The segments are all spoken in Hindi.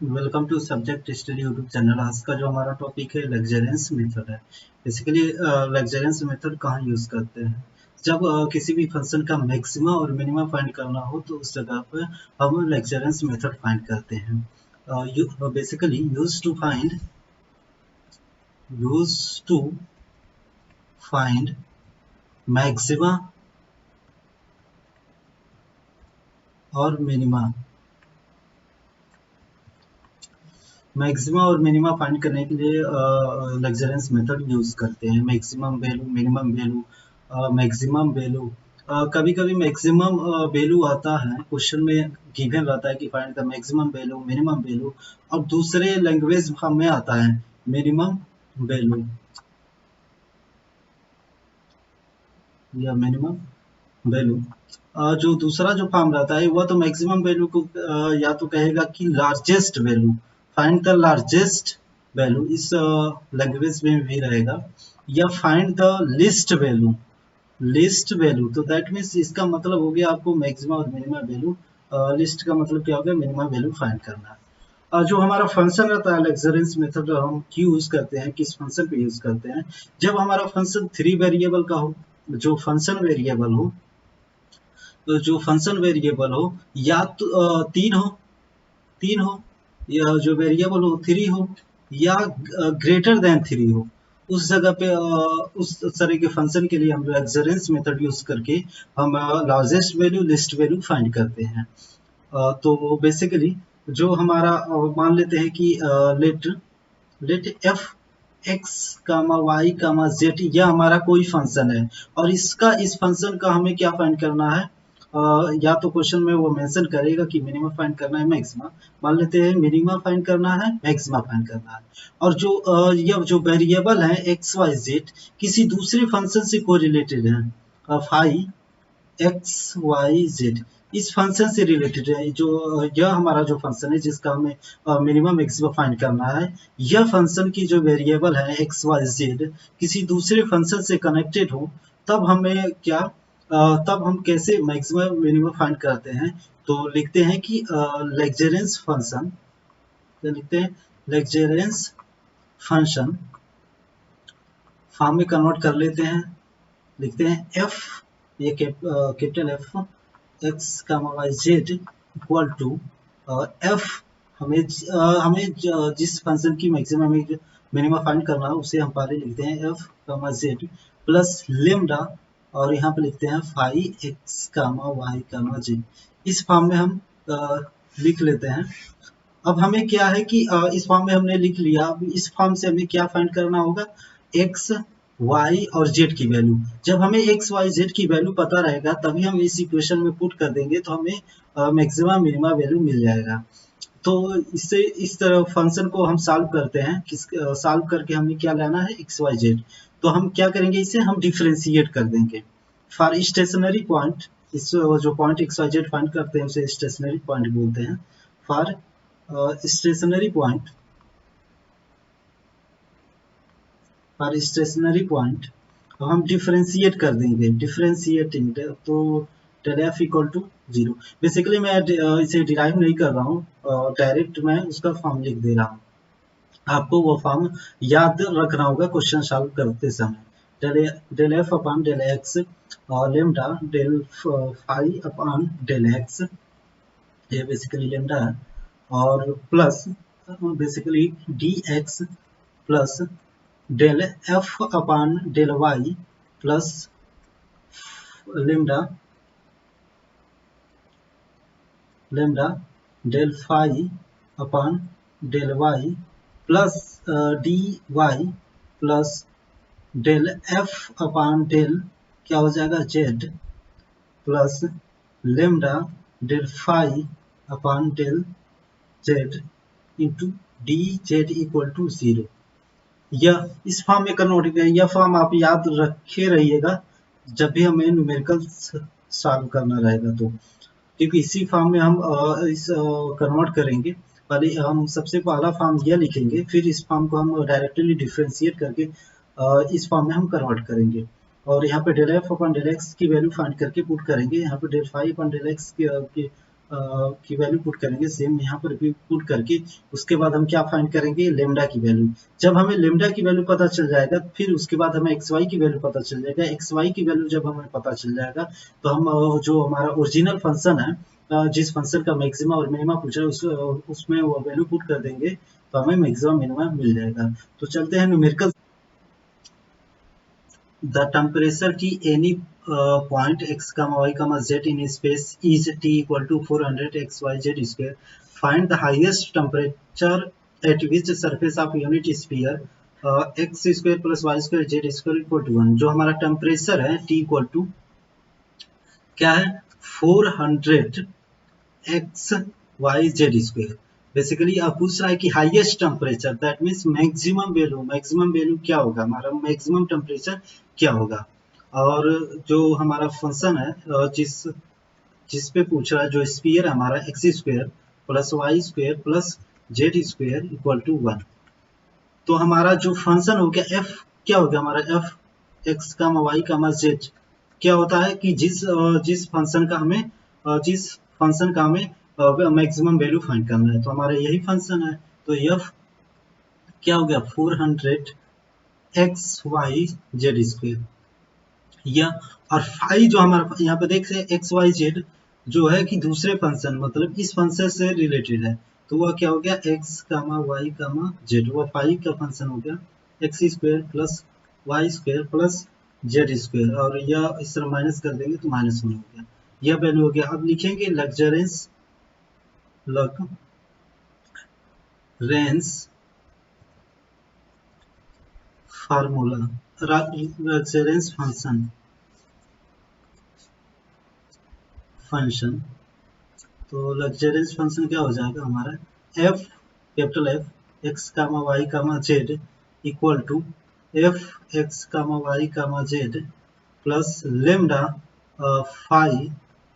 Welcome to subject study YouTube channel. आज का जो हमारा टॉपिक है लग्जरियंस मेथड है। बेसिकली लग्जरियंस मेथड कहाँ यूज़ करते हैं, जब किसी भी फंक्शन का मैक्सिमा और मिनिमा फाइंड करना हो तो उस जगह पर हम लग्जरियंस मेथड फाइंड करते हैं। Basically use to find maxima और मिनिमा और मिनिमा फाइंड करने के लिए लग्जरियंस मेथड यूज़ करते हैं। Maximum value, minimum value, maximum value. कभी कभी मैक्सिमम वैल्यू आता है, क्वेश्चन में गिवन रहता है कि find the maximum value, minimum value, और दूसरे लैंग्वेज में आता है मिनिमम वैल्यू या मिनिमम वैल्यू। जो दूसरा जो फॉर्म रहता है वह तो मैक्सिमम वैल्यू को या तो कहेगा कि largest value, find the largest value, इस लैंग्वेज में भी रहेगा, या फाइंड द लिस्ट वैल्यू। तो दैट मीन्स इसका मतलब हो गया आपको मैक्सिमम और मिनिमम वैल्यू, लिस्ट का मतलब क्या हो गया, मिनिमम वैल्यू फाइंड करना। जो हमारा फंक्शन रहता है लग्जरियंस मेथड हम क्यों यूज करते हैं, किस फंक्शन पे यूज करते हैं, जब हमारा फंक्शन 3 वेरिएबल का हो, जो फंक्शन वेरिएबल हो, तो जो फंक्शन वेरिएबल हो या तो तीन हो, या जो वेरिएबल हो 3 हो, या ग्रेटर देन 3 हो, उस जगह पे उस तरह के फंक्शन के लिए हम लग्जरियंस मेथड यूज करके हम largest value, least value find करते हैं। तो बेसिकली जो हमारा मान लेते हैं कि late F x comma Y comma Z यह हमारा कोई फंक्शन है, और इस फंक्शन का हमें क्या फाइंड करना है, या तो क्वेश्चन में वो मेंशन करेगा कि मिनिमम फाइंड करना है, मैक्सिमा मान लेते हैं, मिनिमम फाइंड करना है, मैक्सिमा फाइंड करना है, और जो यह जो वेरिएबल है एक्स वाई जेड किसी दूसरे फंक्शन से कोरिलेटेड है, फाई एक्स वाई जेड इस फंक्शन से रिलेटेड है। जो यह हमारा जो फंक्शन है जिसका हमें मिनिमम मैक्सिमम फाइंड करना है, यह फंक्शन की जो वेरिएबल है एक्स वाई जेड किसी दूसरे फंक्शन से कनेक्टेड हो, तब हमें क्या तब हम कैसे मैक्सिमम मिनिमम फाइंड करते हैं। तो लिखते हैं कि लग्जरियंस फंक्शन, क्या लिखते हैं, लग्जरियंस फंक्शन फॉर्म में कन्वर्ट कर लेते हैं, लिखते हैं एफ, ये capital F x comma Y Z equal to F, हमें जिस फंक्शन की मैक्सिमम मिनिमम फाइंड करना है उसे हम पहले लिखते हैं F comma Z plus lambda, और यहाँ पे लिखते हैं phi X comma Y comma Z. इस फॉर्म में हम लिख लेते हैं। अब हमें क्या है कि इस फॉर्म में हमने लिख लिया, अब इस फॉर्म से हमें क्या फाइंड करना होगा, एक्स वाई और जेड की वैल्यू। जब हमें एक्स वाई जेड की वैल्यू पता रहेगा तभी हम इस इक्वेशन में पुट कर देंगे, तो हमें मैक्सिमम मिनिमम वैल्यू मिल जाएगा। तो इससे इस तरह फंक्शन को हम सॉल्व करते हैं, सॉल्व करके हमें क्या लेना है, एक्स वाई जेड। तो हम क्या करेंगे, इसे हम डिफ्रेंशिएट कर देंगे फॉर स्टेशनरी पॉइंट। इस जो point X Y Z find करते हैं उसे स्टेशनरी पॉइंट बोलते हैं। For stationary point, for stationary point हम डिफ्रेंशिएट कर देंगे, डिफ्रेंशिएटिंग, तो del F equal to 0। Basically मैं इसे डिराइव नहीं कर रहा हूँ, डायरेक्ट मैं उसका फॉर्म लिख दे रहा हूँ, आपको वो फॉर्म याद रखना होगा क्वेश्चन सॉल्व करते समय। Del F upon del x और lambda del phi upon del x, ये बेसिकली लेमडा है, और plus basically d x plus del F upon del Y plus lambda del phi upon del Y plus d Y plus del F upon del क्या हो जाएगा, z plus lambda del phi upon del z into d Z equal to 0। यह इस फॉर्म में कन्वर्ट किया, यह फॉर्म आप याद रखे रहिएगा जब भी हमें न्यूमेरिकल सॉल्व करना रहेगा, तो क्योंकि इसी फॉर्म में हम इस कन्वर्ट करेंगे। पहले हम सबसे पहला फॉर्म यह लिखेंगे, फिर इस फॉर्म को हम डायरेक्टली डिफ्रेंशिएट करके इस फॉर्म में हम कन्वर्ट करेंगे, और यहाँ पे del f upon del x की वैल्यू फाइंड करके पुट करेंगे, यहाँ पे del phi upon del x की की वैल्यू पुट करेंगे, सेम यहाँ पर भी पुट करके उसके बाद हम क्या फाइंड करेंगे, लेमडा की वैल्यू। जब हमें लेमडा की वैल्यू पता चल जाएगा फिर उसके बाद हमें एक्स वाई की वैल्यू पता चल जाएगा। एक्स वाई की वैल्यू जब हमें पता चल जाएगा तो हम जो हमारा ओरिजिनल फंक्शन है, जिस फंक्शन का मैक्सिमा और मिनिमा पूछा है उसमें वो वैल्यू पुट कर देंगे तो हमें मैक्सिमम मिनिमा मिल जाएगा। तो चलते हैं numerical. The temperature T any point x comma y comma z in space is T equal to 400 xyz square. Find the highest temperature at which surface of unit sphere x square plus y square z square equal to 1. जो हमारा टेम्परेचर है T equal to क्या है, 400 X Y Z square. Basically आप पूछ रहा है कि highest temperature, that means maximum value क्या होगा, हमारा मैक्सिमम टेम्परेचर क्या होगा। और जो हमारा फंक्शन है जिस पे पूछ रहा है, जो स्फीयर है हमारा X square plus Y square plus Z square equal to 1। तो हमारा जो फंक्शन हो गया एफ, क्या हो गया हमारा F x comma Y comma Z, क्या होता है कि जिस फंक्शन का हमें मैक्सिमम वैल्यू फाइंड करना है, तो हमारा यही फंक्शन है। तो एफ क्या हो गया 400 एक्स वाई जेड स्क्वेयर, या और फाई जो हमारा यहाँ पे देख रहे एक्स वाई जेड जो है कि दूसरे फंक्शन मतलब इस फंक्शन से रिलेटेड है, तो वह क्या हो गया X comma Y comma Z, वह फाई का फंक्शन हो गया X square plus Y square plus Z square, और यह इस तरह माइनस कर देंगे तो माइनस वन हो गया, यह वैल्यू हो गया। अब लिखेंगे लग्जरेंस फार्मूला, लग्जरेंस फंक्शन। तो लग्जरेंस फंक्शन क्या हो जाएगा हमारा F capital F x comma Y comma Z equal to F x comma Y comma Z plus lambda phi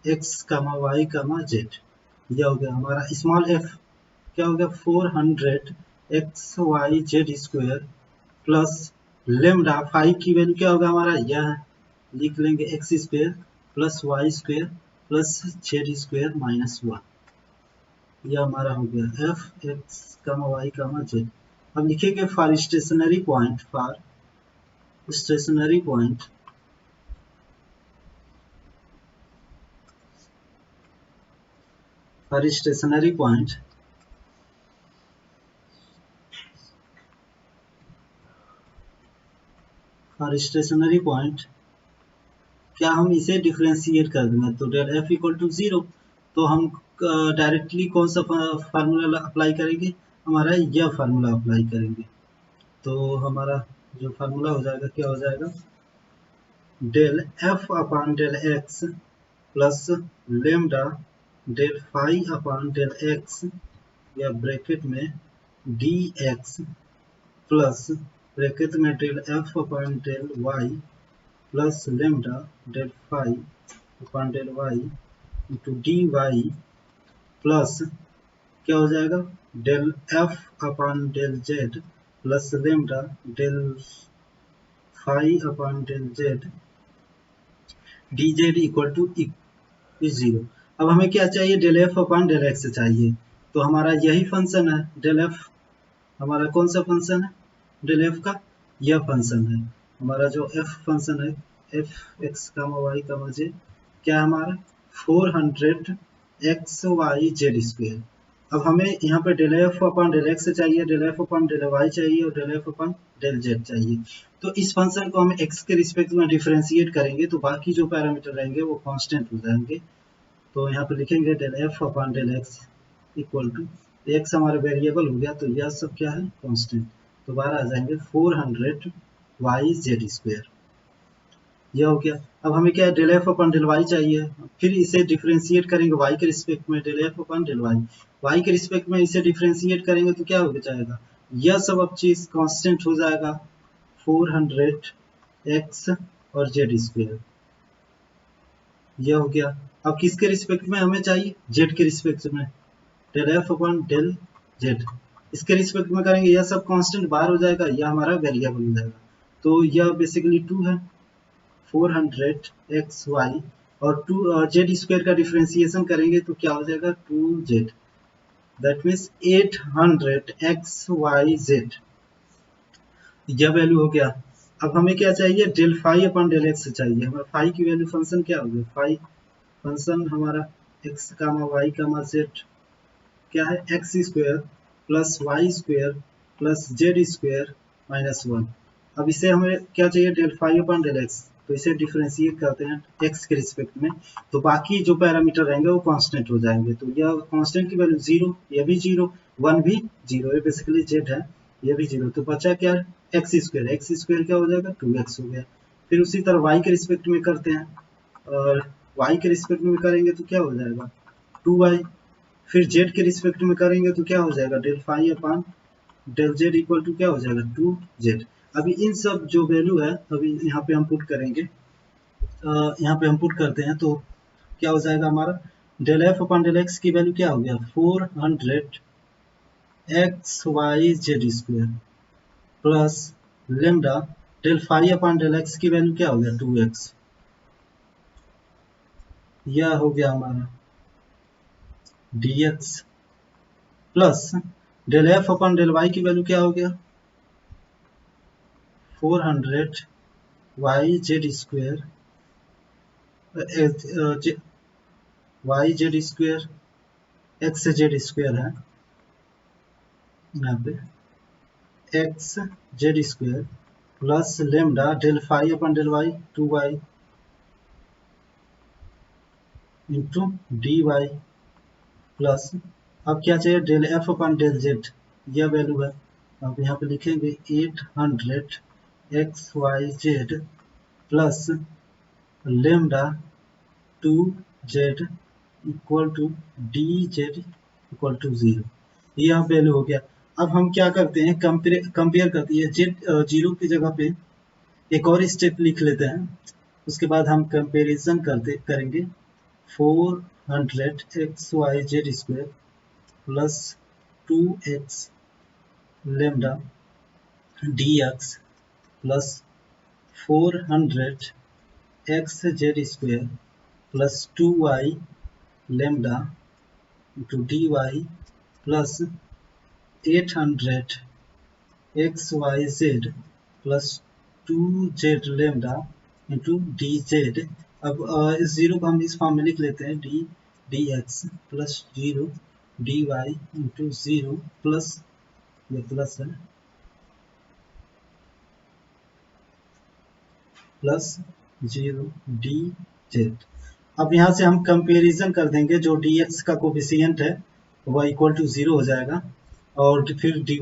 X comma Y comma Z. यह हो गया हमारा स्मॉल एफ, क्या हो गया 400 X Y Z square plus lambda phi की वैल्यू क्या होगा हमारा, यह लिख लेंगे X square plus Y square plus Z square minus 1। यह हमारा हो गया F x comma Y comma Z. अब लिखेंगे for stationary point, stationary point for stationary point क्या हम इसे डिफरेंशिएट कर देंगे, तो डेल एफ इक्वल टू 0, तो हम डायरेक्टली कौन सा फार्मूला अप्लाई करेंगे, हमारा यह फार्मूला अप्लाई करेंगे। तो हमारा जो फार्मूला हो जाएगा क्या हो जाएगा, del F upon del x plus lambda del phi upon del X या ब्रैकेट में डी एक्स प्लस ब्रैकेट में del F upon del Y plus lambda del phi upon del Y into D Y plus क्या हो जाएगा del F upon del Z plus lambda del phi upon del Z D Z equal to 0। अब हमें क्या चाहिए, del F upon del x चाहिए, तो हमारा यही फंक्शन है डेल एफ, हमारा कौन सा फंक्शन है डेल एफ का, यह फंक्शन है हमारा जो एफ फंक्शन है f x comma Y comma Z, क्या हमारा 400 एक्स वाई जेड स्क्वेयर। अब हमें यहाँ पे del F upon del x चाहिए, del F upon del Y चाहिए और del F upon del z चाहिए। तो इस फंक्शन को हम एक्स के रिस्पेक्ट में डिफरेंशिएट करेंगे तो बाकी जो पैरामीटर रहेंगे वो कांस्टेंट हो जाएंगे। तो यहाँ पे लिखेंगे del F upon del x equal to, X हमारा वेरिएबल हो गया तो यह सब क्या है कांस्टेंट, दोबारा आ जाएंगे 400 वाई जेड स्क्वेयर, यह हो गया। अब हमें क्या है del F upon del Y चाहिए, फिर इसे डिफरेंशिएट करेंगे वाई के रिस्पेक्ट में, del F upon del Y Y के रिस्पेक्ट में इसे डिफरेंशिएट करेंगे तो क्या हो जाएगा, यह सब अब चीज कांस्टेंट हो जाएगा 400 एक्स और जेड स्क्वेयर, यह हो गया। अब किसके रिस्पेक्ट में हमें चाहिए, जेड के रिस्पेक्ट में, del F upon del Z, इसके रिस्पेक्ट में करेंगे यह सब कांस्टेंट बाहर हो जाएगा, यह हमारा वेरिएबल हो जाएगा। तो यह बेसिकली 2 है 400 एक्स वाई और टू जेड स्क्वायर का डिफ्रेंसिएशन करेंगे तो क्या हो जाएगा 2z, दैट मीन्स 800 XYZ, यह वैल्यू हो गया। अब हमें क्या चाहिए, del phi upon del x चाहिए। हमारा फाई की वैल्यू फंक्शन क्या हो गया, फाई फंक्शन हमारा X comma Y comma Z क्या है, x square plus Y square plus Z square minus 1। अब इसे हमें क्या चाहिए, del phi upon del x, तो इसे डिफ्रेंशिएट करते हैं एक्स के रिस्पेक्ट में, तो बाकी जो पैरामीटर रहेंगे वो कांस्टेंट हो जाएंगे। तो यह कांस्टेंट की वैल्यू 0, यह भी 0, 1 भी 0, ये बेसिकली जेड है, यह भी 0, तो बचा क्या, एक्स स्क्वायर क्या हो जाएगा 2x हो गया। फिर उसी तरह वाई के रिस्पेक्ट में करते हैं, और वाई के रिस्पेक्ट में करेंगे तो क्या हो जाएगा 2y। फिर जेड के रिस्पेक्ट में करेंगे तो क्या हो जाएगा, del phi upon del Z equal to क्या हो जाएगा 2z। अभी इन सब जो वैल्यू है अभी यहाँ पे हम पुट करेंगे, यहाँ पे हम पुट करते हैं तो क्या हो जाएगा हमारा, del F upon del x की वैल्यू क्या हो गया 400 XYZ square plus lambda del phi upon del x की वैल्यू क्या हो गया 2x, यह हो गया हमारा dx plus del F upon del Y की वैल्यू क्या हो गया 400 YZ square YZ square XZ square है यहाँ पे XZ square plus lambda del phi upon del Y 2y into D Y plus अब क्या चाहिए del F upon del Z, यह वैल्यू है। अब यहाँ पे लिखेंगे 800 XYZ plus lambda 2z equal to D Z equal to 0, यह वैल्यू हो गया। अब हम क्या करते हैं, कंपेयर करते हैं जेड 0 की जगह पे एक और स्टेप लिख लेते हैं, उसके बाद हम कंपेरिजन करेंगे 400 XYZ square plus 2x lambda dx plus 400 XZ square plus 2y lambda into dy plus 800 XYZ plus 2z lambda into dz। अब इस जीरो को हम इस फॉर्म में लिख लेते हैं dx plus 0 dy into 0 plus, ये प्लस है, प्लस 0 dz। अब यहाँ से हम कंपैरिजन कर देंगे, जो dx का कोफिशिएंट है वह इक्वल टू 0 हो जाएगा और फिर dy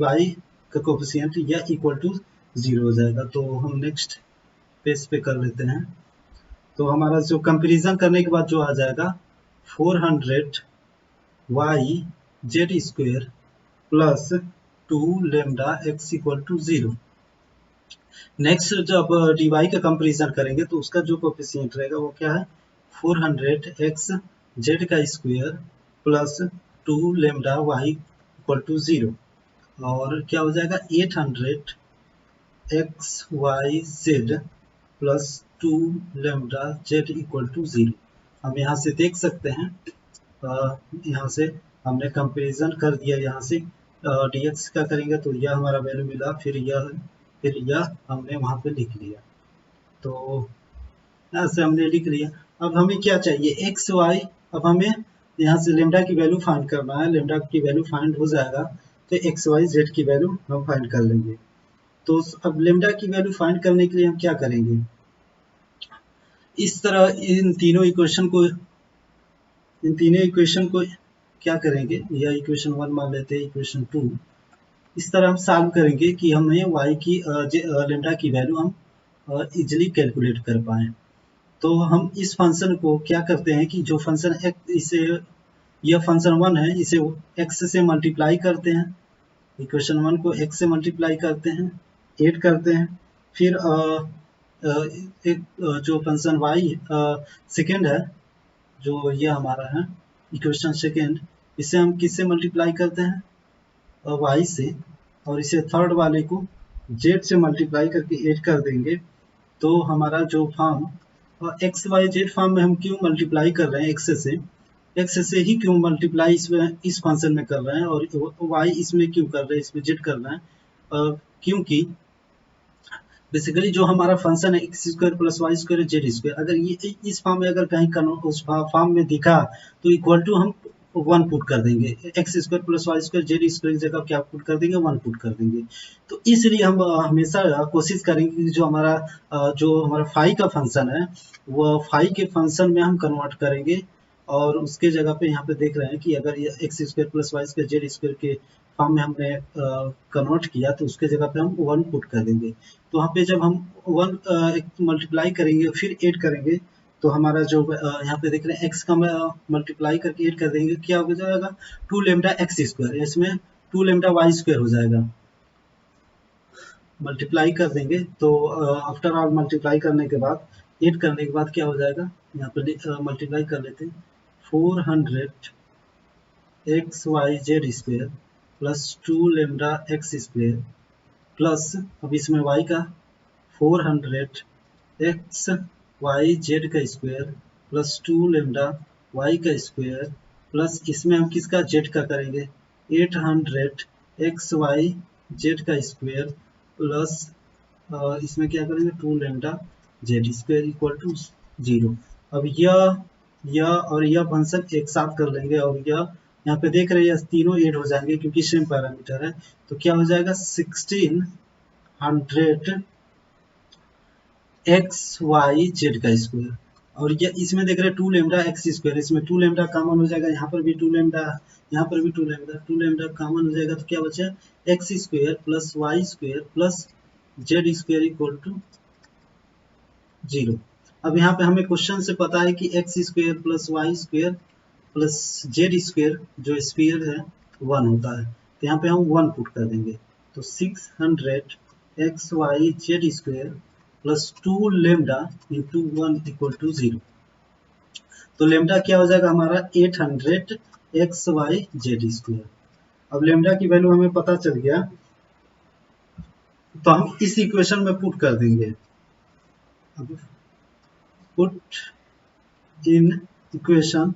का कोफिशिएंट यह इक्वल टू 0 हो जाएगा। तो हम नेक्स्ट पेज पे कर लेते हैं, तो हमारा जो कंपैरिजन करने के बाद जो आ जाएगा 400 YZ square plus 2 lambda x equal to 0। Next जब dy का कंपैरिजन करेंगे तो उसका जो कोफिशिएंट रहेगा वो क्या है 400 XZ का square plus 2 lambda y equal to 0, और क्या हो जाएगा 800 XYZ plus 2 lambda z equal to 0। हम यहाँ से देख सकते हैं, यहाँ से हमने कंपैरिजन कर दिया, यहाँ से dx का करेंगे तो यह हमारा वैल्यू मिला, फिर यह हमने वहाँ पे लिख लिया, तो ऐसे हमने लिख लिया। अब हमें क्या चाहिए एक्स वाई, अब हमें यहाँ से लेमडा की वैल्यू फाइंड करना है, लेमडा की वैल्यू फाइंड हो जाएगा तो एक्स वाई जेड की वैल्यू हम फाइंड कर लेंगे। तो अब लेमडा की वैल्यू फाइंड करने के लिए हम क्या करेंगे, इस तरह इन तीनों इक्वेशन को क्या करेंगे, यह इक्वेशन 1 मान लेते हैं, इक्वेशन 2 इस तरह हम सॉल्व करेंगे कि हमें y की लेमडा की वैल्यू हम इजीली कैलकुलेट कर पाएँ। तो हम इस फंक्शन को क्या करते हैं कि जो फंक्शन इसे, यह फंक्शन 1 है, इसे x से मल्टीप्लाई करते हैं, इक्वेशन 1 को x से मल्टीप्लाई करते हैं, ऐड करते हैं, फिर एक जो फंक्शन y सेकेंड है, जो यह हमारा है इक्वेशन सेकेंड, इसे हम किससे मल्टीप्लाई करते हैं y से, और इसे थर्ड वाले को z से मल्टीप्लाई करके ऐड कर देंगे। तो हमारा जो form X Y Z form में हम क्यों मल्टीप्लाई कर रहे हैं एक्स से ही क्यों मल्टीप्लाई इसमें इस फंक्शन में कर रहे हैं, और वाई इसमें क्यों कर रहे हैं, इसमें जेड कर रहे हैं, क्योंकि बेसिकली जो हमारा फंक्शन है x square plus Y square Z square, अगर ये इस फॉर्म में अगर कहीं उस फॉर्म में दिखा तो इक्वल टू हम 1 पुट कर देंगे, X square plus Y square Z square की जगह क्या पुट कर देंगे, 1 पुट कर देंगे। तो इसलिए हम हमेशा कोशिश करेंगे कि जो हमारा फाई का फंक्शन है वो फाई के फंक्शन में हम कन्वर्ट करेंगे, और उसके जगह पे यहाँ पे देख रहे हैं कि अगर ये X square plus Y square Z square के फॉर्म में हमने कन्वर्ट किया तो उसके जगह पे हम 1 पुट कर देंगे। तो वहाँ पे जब हम 1 मल्टीप्लाई करेंगे फिर 8 करेंगे तो हमारा जो यहाँ पे देख रहे हैं एक्स का मल्टीप्लाई करके 8 कर देंगे, क्या हो जाएगा 2 लेमडा एक्स स्क्वायर, इसमें 2 लेमडा वाई स्क्वायर हो जाएगा। मल्टीप्लाई कर देंगे तो आफ्टर ऑल मल्टीप्लाई करने के बाद 8 करने के बाद क्या हो जाएगा, यहाँ पे मल्टीप्लाई कर लेते हैं, 400 X Y Z square plus 2 lambda X square plus अब इसमें y का 400 एक्स वाई जेड का स्क्वायर प्लस 2 लेमडा वाई का स्क्वायर प्लस इसमें हम किसका जेड का करेंगे 800 एक्स वाई जेड का स्क्वायर प्लस इसमें क्या करेंगे 2 lambda Z square equal to 0। अब यह और यह फंक्शन एक साथ कर लेंगे, और यह यहाँ पे देख रहे हैं तीनों ऐड हो जाएंगे क्योंकि सेम पैरामीटर है, तो क्या हो जाएगा 1600 एक्स वाई जेड का स्क्वायर, और ये इसमें देख रहे हैं 2 लेमडा एक्स स्क्वायर, इसमें 2 लेमडा कॉमन हो जाएगा, यहाँ पर भी 2 लेमडा, यहाँ पर भी 2 लेमडा कॉमन हो जाएगा, तो क्या बचा x square plus Y square plus Z square equal to 0। अब यहाँ पे हमें क्वेश्चन से पता है कि x square plus Y square plus Z square जो स्क्वायर है 1 होता है, तो यहाँ पे हम 1 पुट कर देंगे, तो 600 x Y Z square plus 2 lambda into 1 equal to 0। तो लेमडा क्या हो जाएगा हमारा 800 एक्स वाई जेड स्क्वायर। अब लेमडा की वैल्यू हमें पता चल गया, तो हम इस इक्वेशन में पुट कर देंगे, अब put in equation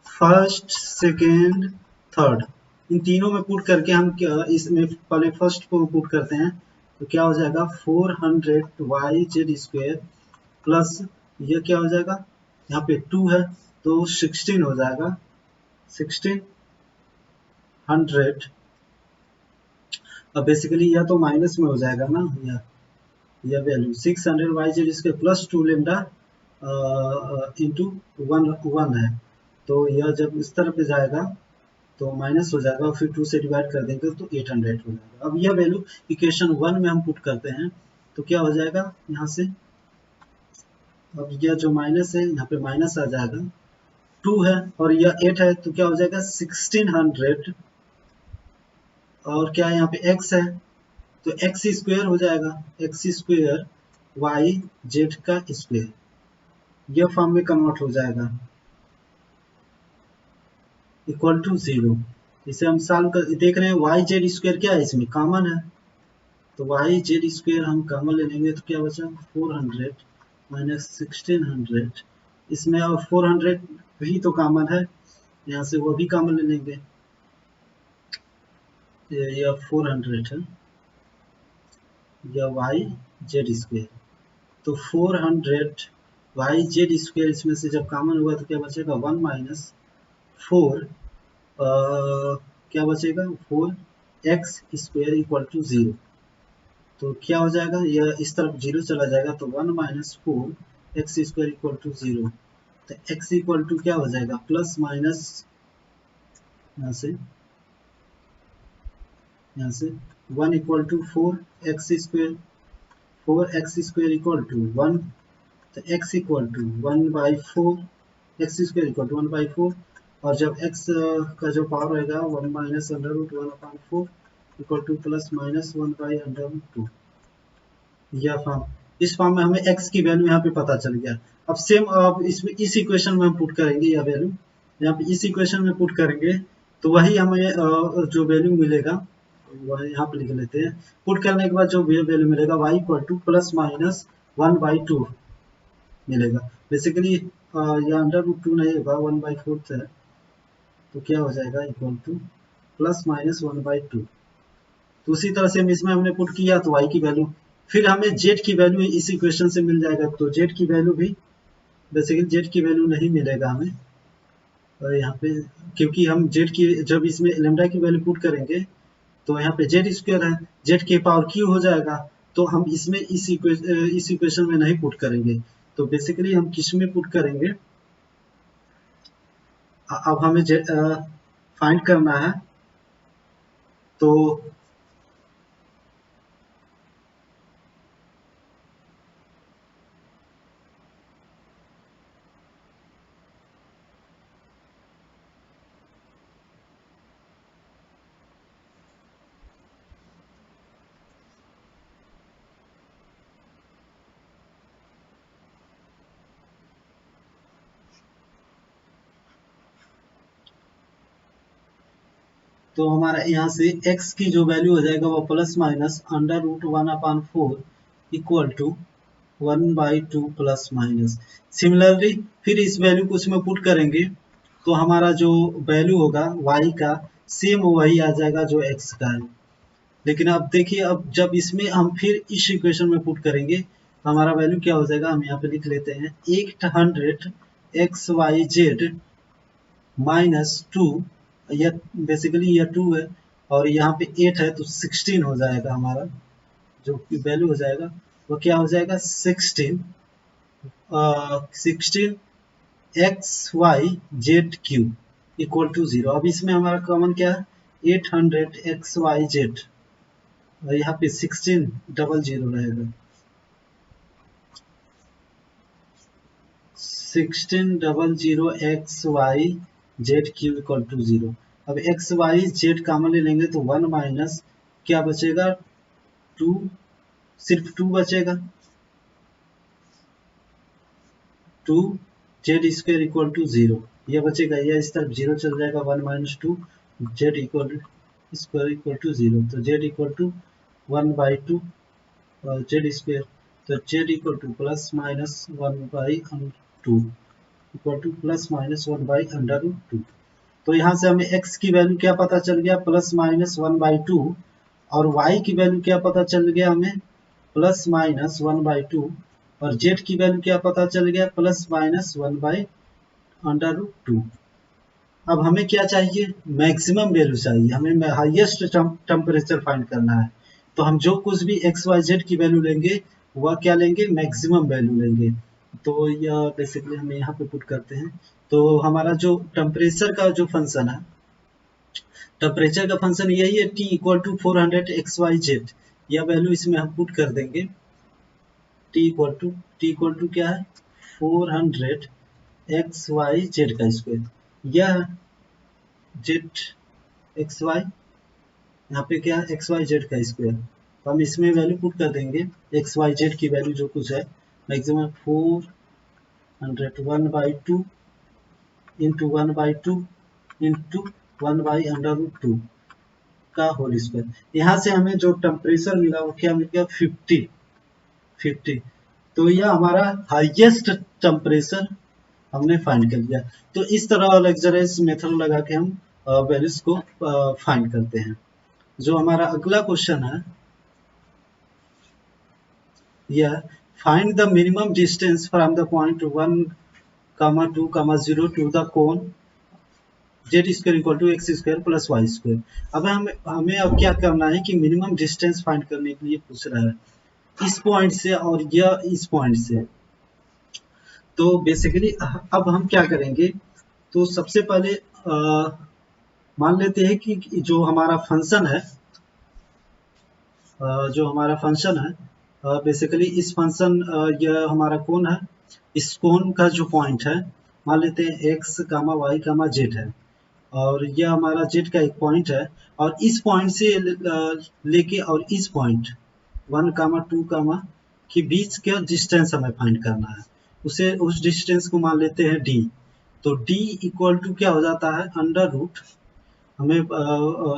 first second third, इन तीनों में पुट करके हम इसमें पहले फर्स्ट को पुट करते हैं, तो क्या हो जाएगा 400 वाई जेड स्क्वायर प्लस ये क्या हो जाएगा यहाँ पे 2 है तो 16 हो जाएगा 1600। अब बेसिकली यह तो माइनस में हो जाएगा ना, यह value 600 y Z square plus 2 lambda into 1 है, तो यह जब इस तरफ पे जाएगा तो माइनस हो जाएगा, फिर 2 से डिवाइड कर देंगे तो 800 हो जाएगा। अब यह वैल्यू इक्वेशन 1 में हम पुट करते हैं तो क्या हो जाएगा यहाँ से, अब यह जो माइनस है यहाँ पे माइनस आ जाएगा, 2 है और यह 8 है तो क्या हो जाएगा 1600, और क्या यहाँ पे x है तो एक्स स्क्वायर हो जाएगा, एक्स स्क्वायर वाई जेड का स्क्वायर, यह फॉर्म में कन्वर्ट हो जाएगा इक्वल टू 0। इसे हम सॉल्व कर देख रहे हैं, वाई जेड स्क्वायर क्या है इसमें कॉमन है, तो वाई जेड स्क्वायर हम कॉमन ले लेंगे तो क्या बचा 400 माइनस 1600, इसमें और 400 भी तो कॉमन है, यहाँ से वो भी कॉमन ले लेंगे, यह 400 है, यह वाई जेड स्क्वायर, तो 400 वाई जेड स्क्वायर इसमें से जब कॉमन हुआ तो क्या बचेगा 1 माइनस 4 क्या बचेगा 4 एक्स स्क्वायर इक्वल टू 0, तो क्या हो जाएगा यह इस तरफ 0 चला जाएगा तो 1 minus 4 x square equal to 0, तो एक्स इक्वल टू क्या हो जाएगा प्लस माइनस यहाँ से 1 equal to 4 x square equal to 1, तो x equal to 1/4 x square equal to 1/4, और जब x का जो पावर रहेगा 1 minus under root 1/4 equal to plus minus 1/√2, यह फॉर्म, इस फॉर्म में हमें x की वैल्यू यहाँ पे पता चल गया। अब सेम अब इसमें इस इक्वेशन में हम पुट करेंगे, यह वैल्यू यहाँ पे इस इक्वेशन में पुट करेंगे तो वही हमें जो वैल्यू मिलेगा वह यहाँ पे लिख लेते हैं, पुट करने के बाद जो वैल्यू मिलेगा y equal to plus minus 1/2 मिलेगा। बेसिकली यह अंडर रूट 2 नहीं होगा, 1/4 है, तो क्या हो जाएगा इक्वल टू प्लस माइनस 1/2। तो उसी तरह से इसमें हमने पुट किया तो y की वैल्यू, फिर हमें z की वैल्यू इस इक्वेशन से मिल जाएगा, तो z की वैल्यू भी बेसिकली z की वैल्यू नहीं मिलेगा हमें, और यहाँ पे क्योंकि हम z की जब इसमें लैम्डा की वैल्यू पुट करेंगे तो यहाँ पे z स्क्वायर है, z के पावर q हो जाएगा, तो हम इसमें इस इक्वेशन में नहीं पुट करेंगे। तो बेसिकली हम किस में पुट करेंगे, अब हमें फाइंड करना है, तो हमारा यहाँ से x की जो वैल्यू हो जाएगा वो plus minus under root 1/4 equal to 1/2 plus minus. Similarly फिर इस वैल्यू को उसमें पुट करेंगे तो हमारा जो वैल्यू होगा y का सेम वही आ जाएगा जो x का है। लेकिन अब देखिए, अब जब इसमें हम फिर इस इक्वेशन में पुट करेंगे तो हमारा वैल्यू क्या हो जाएगा, हम यहाँ पे लिख लेते हैं 800 xyz माइनस 2, यह बेसिकली यह 2 है और यहाँ पे 8 है तो 16 हो जाएगा, हमारा जो वैल्यू हो जाएगा वो क्या हो जाएगा 16 xyz³ इक्वल टू 0। अब इसमें हमारा कॉमन क्या है 800 xyz और यहाँ पे 1600 रहेगा, 1600 xyz³ इक्वल टू 0। अब एक्स वाई जेड कॉमन ले लेंगे तो 1 माइनस क्या बचेगा 2, सिर्फ 2 बचेगा, 2 जेड स्क्वायर इक्वल टू 0 यह बचेगा, यह इस तरफ 0 चल जाएगा, 1 minus 2 z equal square equal to 0, तो z equal to 1/2 z square, तो z equal to plus minus 1/2 equal to plus minus 1/√2। तो यहाँ से हमें x की वैल्यू क्या पता चल गया प्लस माइनस 1/2 और y की वैल्यू क्या पता चल गया हमें प्लस माइनस 1/2 और z की वैल्यू क्या पता चल गया प्लस माइनस 1/√2। अब हमें क्या चाहिए, मैक्सिमम वैल्यू चाहिए, हमें हाईएस्ट टेम्परेचर फाइंड करना है। तो हम जो कुछ भी एक्स वाई जेड की वैल्यू लेंगे वह क्या लेंगे, मैक्सिमम वैल्यू लेंगे। तो यह बेसिकली हम यहाँ पे पुट करते हैं। तो हमारा जो टेम्परेचर का जो फंक्शन है, टेम्परेचर का फंक्शन यही है t इक्वल टू 400 xyz, यह वैल्यू इसमें हम पुट कर देंगे। t इक्वल टू क्या है 400 xyz का स्क्वायर, यह जेड एक्स वाई, यहाँ पे क्या एक्स वाई जेड का स्क्वायर, तो हम इसमें वैल्यू पुट कर देंगे एक्स वाई जेड की वैल्यू जो कुछ है मैक्सिमम 400 1/2 इंटू 1/2 इंटू 1/√2 का होल स्क्वायर। यहाँ से हमें जो टेम्परेचर मिला वो क्या मिल गया 50। तो यह हमारा हाईएस्ट टेम्परेचर हमने फाइंड कर लिया। तो इस तरह लेक्चरस मेथड लगा के हम वैल्यूज को फाइंड करते हैं। जो हमारा अगला क्वेश्चन है यह find the minimum distance from the point 1, 2, 0 to the cone z square equal to x square plus Y square. अब हमें अब क्या करना है कि मिनिमम डिस्टेंस फाइंड करने के लिए पूछ रहा है इस पॉइंट से और यह इस पॉइंट से। तो बेसिकली अब हम क्या करेंगे, तो सबसे पहले मान लेते हैं कि जो हमारा फंक्शन है बेसिकली इस फंक्शन यह हमारा कोण है, इस कोण का जो पॉइंट है मान लेते हैं x, y, z है और यह हमारा z का एक पॉइंट है और इस पॉइंट से लेके और इस पॉइंट 1, 2 के बीच का डिस्टेंस हमें फाइंड करना है। उस डिस्टेंस को मान लेते हैं d। तो d इक्वल टू क्या हो जाता है अंडर रूट, हमें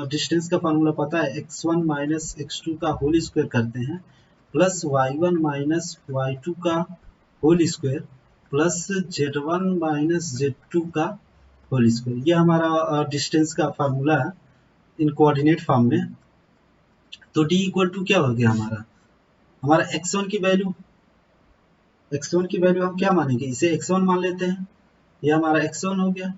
डिस्टेंस का फार्मूला पता है x1 माइनस x2 का होल स्क्वायर करते हैं प्लस y1 माइनस y2 का whole square plus Z1 minus Z2 का होल स्क्वायर। ये हमारा डिस्टेंस का फार्मूला है इन कोऑर्डिनेट फॉर्म में। तो d इक्वल टू क्या हो गया हमारा x1 की वैल्यू, हम क्या मानेंगे, इसे x1 मान लेते हैं। यह हमारा x1 हो गया,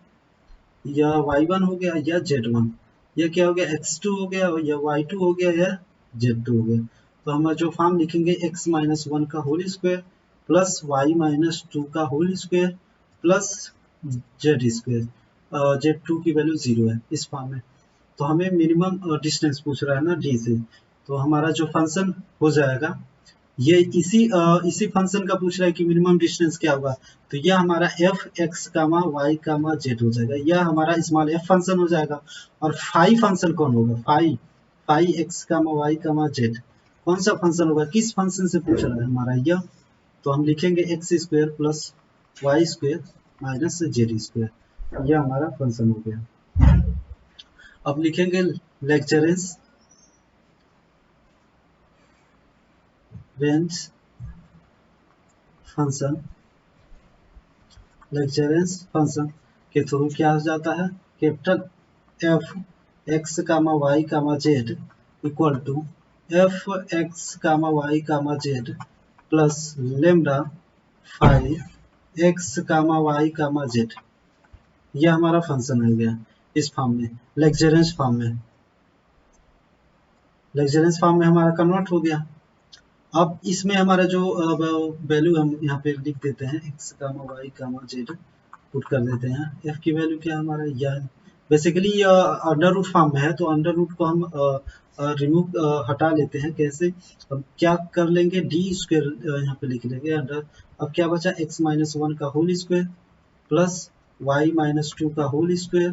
या y1 हो गया, या z1। यह क्या हो गया, x2 हो गया, या y2 हो गया, या z2 हो गया। तो हम जो फॉर्म लिखेंगे x माइनस 1 का whole square plus y minus 2 का whole square plus z square. z2 की वैल्यू 0 है इस फॉर्म में। तो हमें मिनिमम डिस्टेंस पूछ रहा है ना d से, तो हमारा जो फंक्शन हो जाएगा ये इसी फंक्शन का पूछ रहा है कि मिनिमम डिस्टेंस क्या होगा। तो यह हमारा F x comma Y comma Z हो जाएगा, यह हमारा स्मॉल एफ फंक्शन हो जाएगा। और फाई फंक्शन कौन होगा, phi X comma Y comma Z कौन सा फंक्शन होगा, किस फंक्शन से पूछ रहा है हमारा यह। तो हम लिखेंगे x square plus Y square minus z square, यह हमारा फंक्शन हो गया। अब लिखेंगे Lagrange's range function, Lagrange's function के थ्रू क्या हो जाता है, capital F x comma Y comma Z equal to F x comma Y comma Z plus lambda five x comma Y comma Z. यह हमारा फंक्शन हो गया इस फॉर्म में, लेक्चरेंस फॉर्म में। लेक्चरेंस फॉर्म में हमारा कन्वर्ट हो गया। अब इसमें हमारा जो वैल्यू हम यहाँ पे लिख देते हैं, x comma Y comma Z put कर देते हैं। एफ की वैल्यू क्या हमारा यह है, बेसिकली अंडर रूट फॉर्म में है, तो अंडर रूट को हम रिमूव हटा लेते हैं। कैसे, अब क्या कर लेंगे, डी स्क्वायर यहाँ पे लिख लेंगे अंडर। अब क्या बचा, एक्स माइनस 1 का whole square plus y minus 2 का whole square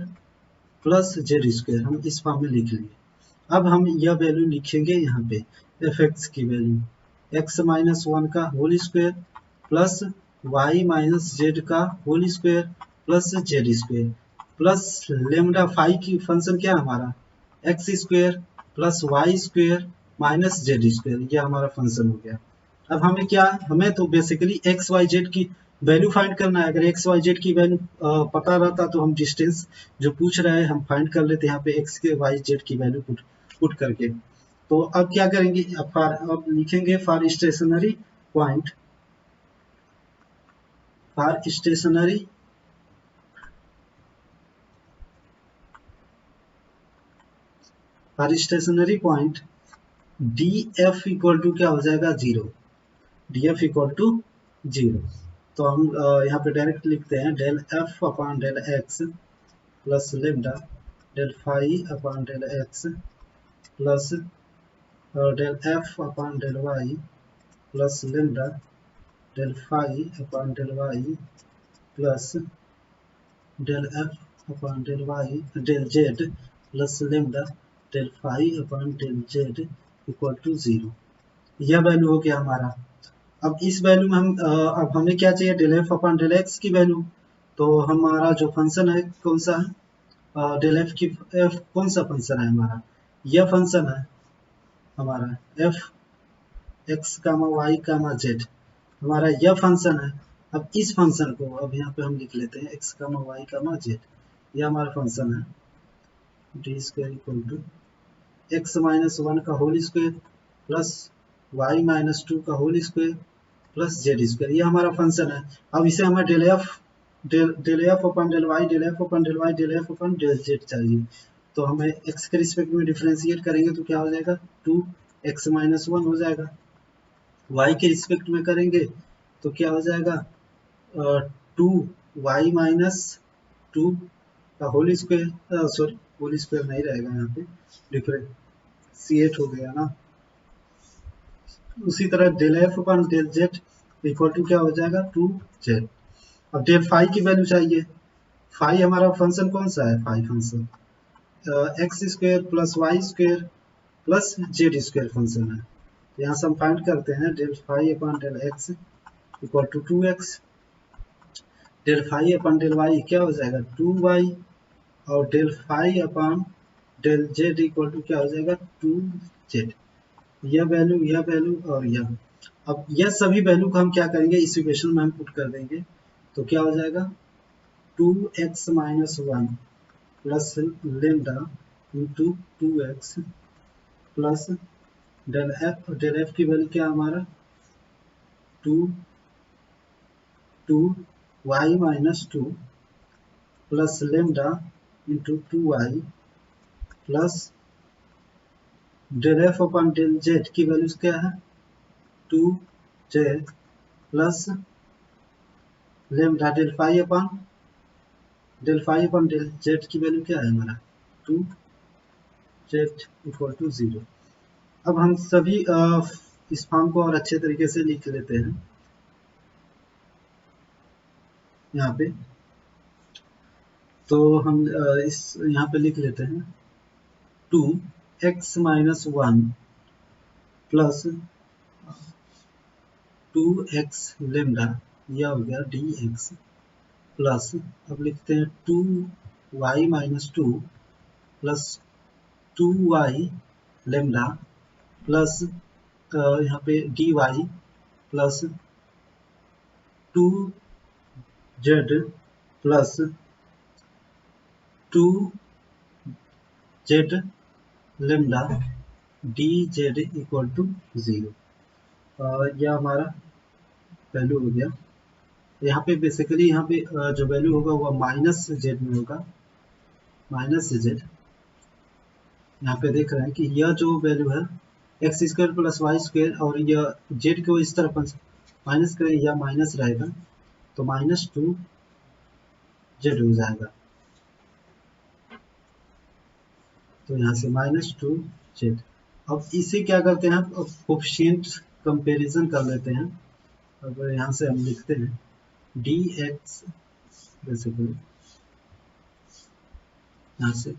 plus Z square, हम इस फॉर्म में लिख लिए। अब हम यह वैल्यू लिखेंगे यहाँ पे, एफ एक्स की वैल्यू एक्स माइनस 1 का whole square plus y minus z का whole square plus Z square plus lambda phi की फंक्शन क्या है हमारा, x square plus Y square minus z square, यह हमारा फंक्शन हो गया। अब हमें क्या, हमें तो बेसिकली एक्स वाई जेड की वैल्यू फाइंड करना है। अगर एक्स वाई जेड की वैल्यू पता रहता तो हम डिस्टेंस जो पूछ रहे हैं हम फाइंड कर लेते यहाँ पे एक्स के वाई जेड की वैल्यू पुट करके। तो अब क्या करेंगे, अब लिखेंगे for stationary point, for stationary point d f equal to क्या हो जाएगा, 0। D f equal to 0। तो हम यहाँ पे डायरेक्ट लिखते हैं del F upon del x plus lambda del phi upon del x plus del F upon del Y plus lambda del phi upon del Y plus del F upon del y del Z plus lambda del phi upon del Z equal to 0। यह वैल्यू हो गया हमारा। अब इस वैल्यू में हम अब हमें क्या चाहिए, del F upon del x की वैल्यू। तो हमारा जो फंक्शन है कौन सा है, डेल एफ की एफ कौन सा फंक्शन है हमारा, यह फंक्शन है हमारा F x comma Y comma Z, हमारा यह फंक्शन है। अब इस फंक्शन को अब यहाँ पे हम लिख लेते हैं x comma Y comma Z, यह हमारा फंक्शन है। D square equal to x minus 1 का whole square plus y minus 2 का whole square plus Z square, यह हमारा फंक्शन है। अब इसे हमें del f upon del y del f upon del y del f upon del z चाहिए। तो हमें एक्स के रिस्पेक्ट में डिफ्रेंशिएट करेंगे तो क्या हो जाएगा, 2x माइनस 1 हो जाएगा। y के रिस्पेक्ट में करेंगे तो क्या हो जाएगा, 2y माइनस 2 का whole square, sorry whole square नहीं रहेगा यहाँ पे, डिफ्रेंशिएट हो गया ना। उसी तरह del f upon del Z equal to क्या हो जाएगा, 2z। अब डेल फाई की वैल्यू चाहिए, फाई हमारा फंक्शन कौन सा है, phi function x square plus Y square plus Z square function है। तो यहाँ से हम फाइंड करते हैं del phi upon del x equal to 2x, del phi upon del y क्या हो जाएगा 2y, और del phi upon del Z equal to क्या हो जाएगा 2z। यह वैल्यू और यह, अब यह सभी वैल्यू को हम क्या करेंगे, इस इक्वेशन में हम पुट कर देंगे। तो क्या हो जाएगा 2x minus 1 plus lambda into 2x plus del f की वैल्यू क्या हमारा 2y minus 2 plus lambda into 2y plus del f upon del z की वैल्यूज क्या है 2j plus lambda del phi upon del z की वैल्यू क्या है हमारा 2z इक्वल टू 0। अब हम सभी इस फॉर्म को और अच्छे तरीके से लिख लेते हैं यहाँ पे। तो हम इस यहाँ पे लिख लेते हैं 2x minus 1 plus 2x lambda यह हो गया dx प्लस अब लिखते हैं 2y minus 2 plus 2y lambda plus यहाँ पे dy plus 2z plus 2z lambda dz equal to 0। यह हमारा वैल्यू हो गया। यहाँ पे बेसिकली यहाँ पे जो वैल्यू होगा वह माइनस जेड में होगा, माइनस जेड। यहाँ पे देख रहे हैं कि यह जो वैल्यू है x square plus Y square और यह जेड को इस तरफ माइनस करें या माइनस रहेगा तो माइनस 2 जेड हो जाएगा। तो यहाँ से माइनस 2 जेड। अब इसे क्या करते हैं अब कोफिशिएंट कंपैरिजन कर लेते हैं। अब यहाँ से हम लिखते हैं dx बेसिकली यहाँ से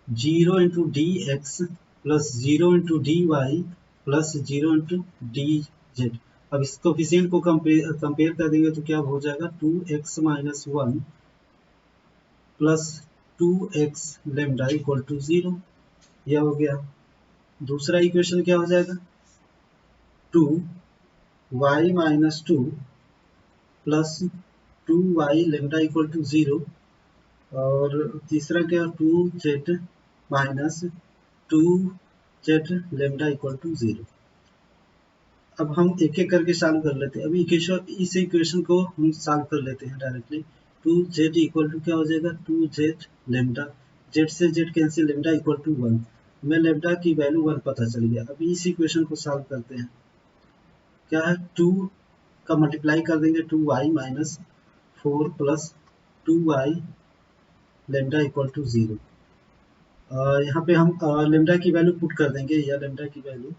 0 into d x plus 0 into D Y plus 0 into d z. अब इस कोफिशिएंट को कंपेयर कर देंगे तो क्या हो जाएगा 2x minus 1 plus 2x lambda equal to 0। यह हो गया। दूसरा इक्वेशन क्या हो जाएगा 2y minus 2 plus 2y lambda equal to 0 और तीसरा क्या 2z minus 2z lambda equal to 0। अब हम एक एक करके सॉल्व कर लेते हैं। अभी इस इक्वेशन को हम सॉल्व कर लेते हैं डायरेक्टली। 2z इक्वल टू क्या हो जाएगा 2z लेमडा, z से z cancel, lambda equal to 1। हमें लेमडा की वैल्यू 1 पता चल गया। अभी इस इक्वेशन को सॉल्व करते हैं। क्या है 2 का मल्टीप्लाई कर देंगे 2y minus 4 plus 2y lambda equal to 0। यहाँ पे हम लेमडा की वैल्यू पुट कर देंगे या लेमडा की वैल्यू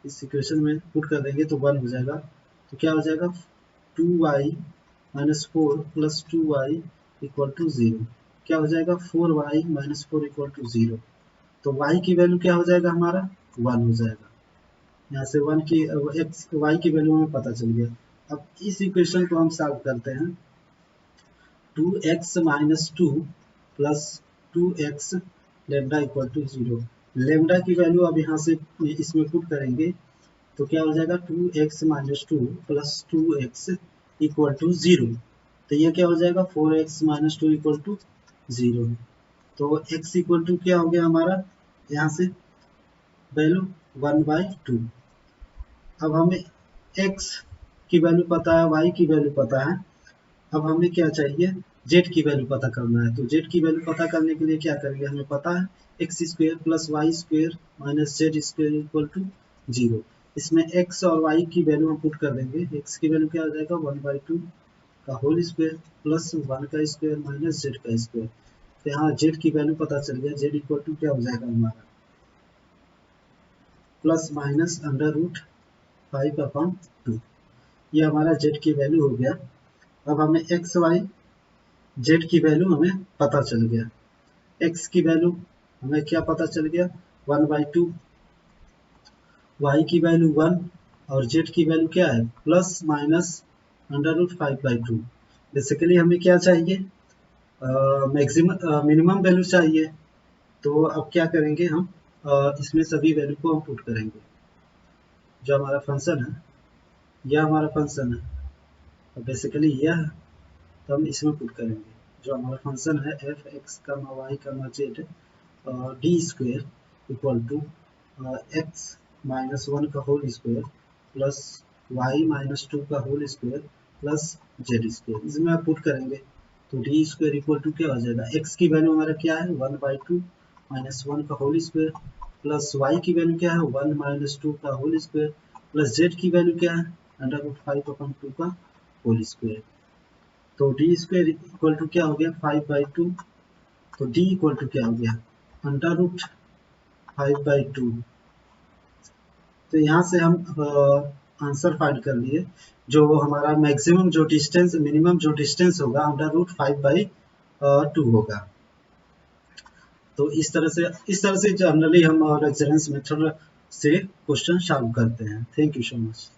इस इक्वेशन में पुट कर देंगे तो 1 हो जाएगा। तो क्या हो जाएगा 2y minus 4 plus 2y equal to 0। क्या हो जाएगा 4y माइनस 4 इक्वल टू 0। तो y की वैल्यू क्या हो जाएगा हमारा 1 हो जाएगा। यहाँ से 1 की x y की वैल्यू हमें पता चल गया। अब इस इक्वेशन को हम सॉल्व करते हैं। 2x minus 2 plus 2x lambda equal to 0। Lambda की वैल्यू अब यहाँ से इसमें पुट करेंगे तो क्या हो जाएगा 2x minus 2 plus 2x equal to 0। तो ये क्या हो जाएगा 4x माइनस 2 इक्वल टू 0। तो x इक्वल टू क्या हो गया हमारा यहाँ से वैल्यू 1/2। अब हमें x की वैल्यू पता है, y की वैल्यू पता है। अब हमें क्या चाहिए z की वैल्यू पता करना है। तो z की वैल्यू पता करने के लिए क्या करेंगे, हमें पता है x square plus Y square minus z square equal to 0। इसमें x और y की वैल्यू हम पुट कर देंगे। x की वैल्यू क्या हो जाएगा 1/2 का होल स्क्वायर प्लस 1 का स्क्वायर माइनस जेड का स्क्वायर। तो यहाँ z की वैल्यू पता चल गया। z इक्वल टू क्या हो जाएगा हमारा प्लस माइनस अंडर रूट 5/2। ये हमारा z की वैल्यू हो गया। अब हमें x y z की वैल्यू हमें पता चल गया। x की वैल्यू हमें क्या पता चल गया 1/2, y की वैल्यू 1 और z की वैल्यू क्या है plus minus under root 5/2। Basically हमें क्या चाहिए मैक्सिमम मिनिमम वैल्यू चाहिए। तो अब क्या करेंगे हम इसमें सभी वैल्यू को हम पुट करेंगे। जो हमारा फंक्शन है यह हमारा फंक्शन है बेसिकली यह है। तो हम इसमें पुट करेंगे। जो हमारा फंक्शन है f x comma y comma z d square equal to x minus one का whole square plus y minus two का whole square plus Z square, इसमें आप पुट करेंगे तो डी स्क्वेयर इक्वल टू क्या हो जाएगा, एक्स की वैल्यू हमारा क्या है 1/2 माइनस वन का होल स्क्वेयर प्लस वाई की वैल्यू क्या है 1 माइनस टू का होल स्क्वेयर प्लस जेड की वैल्यू क्या है √5/2 का होल स्क्वेयर। तो डी स्क्वेयर इक्वल टू क्या हो गया 5/2, तो डी इक्वल टू क्या हो गया √5/2। तो यहाँ से हम आंसर फाइंड कर लिए, जो हमारा मैक्सिमम जो डिस्टेंस मिनिमम जो डिस्टेंस होगा √5/2 होगा। तो इस तरह से जनरली हम रेफरेंस मेथड से क्वेश्चन सॉल्व करते हैं। Thank you so much.